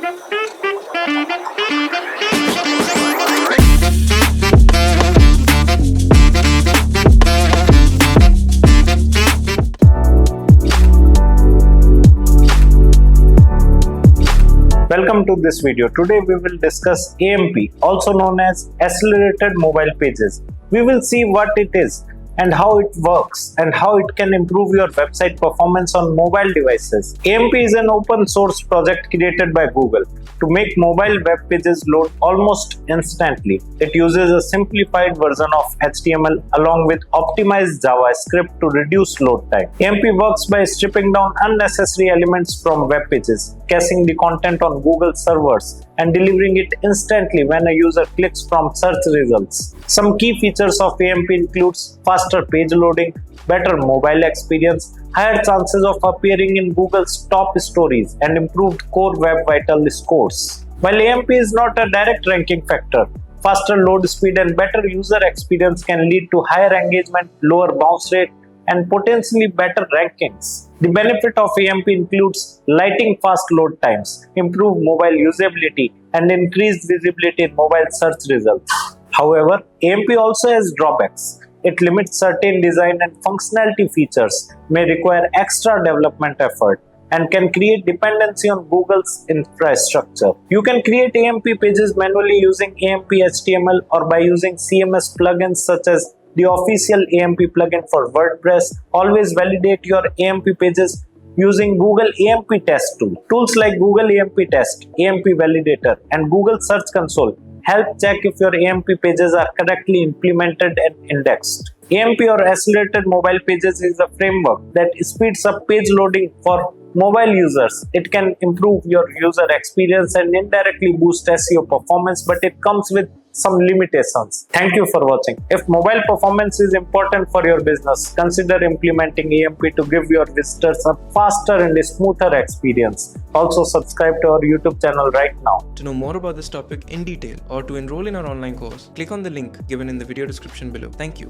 Welcome to this video. Today we will discuss AMP, also known as Accelerated Mobile Pages. We will see what it is and how it works and how it can improve your website performance on mobile devices. AMP is an open source project created by Google to make mobile web pages load almost instantly. It uses a simplified version of HTML along with optimized JavaScript to reduce load time. AMP works by stripping down unnecessary elements from web pages, caching the content on Google servers, and delivering it instantly when a user clicks from search results. Some key features of AMP includes faster page loading, better mobile experience, higher chances of appearing in Google's top stories, and improved core web vital scores. While AMP is not a direct ranking factor, faster load speed and better user experience can lead to higher engagement, lower bounce rate, and potentially better rankings. The benefit of AMP includes lightning fast load times, improved mobile usability, and increased visibility in mobile search results. However, AMP also has drawbacks. It limits certain design and functionality features, may require extra development effort, and can create dependency on Google's infrastructure. You can create AMP pages manually using AMP HTML or by using CMS plugins such as the official AMP plugin for WordPress. Always validate your AMP pages using Google AMP Test tool. Tools like Google AMP Test, AMP Validator, and Google Search Console help check if your AMP pages are correctly implemented and indexed. AMP or Accelerated Mobile Pages is a framework that speeds up page loading for mobile users. It can improve your user experience and indirectly boost SEO performance, but it comes with some limitations. Thank you for watching. If mobile performance is important for your business, consider implementing AMP to give your visitors a faster and smoother experience. Also subscribe to our YouTube channel right now. To know more about this topic in detail or to enroll in our online course, click on the link given in the video description below. Thank you.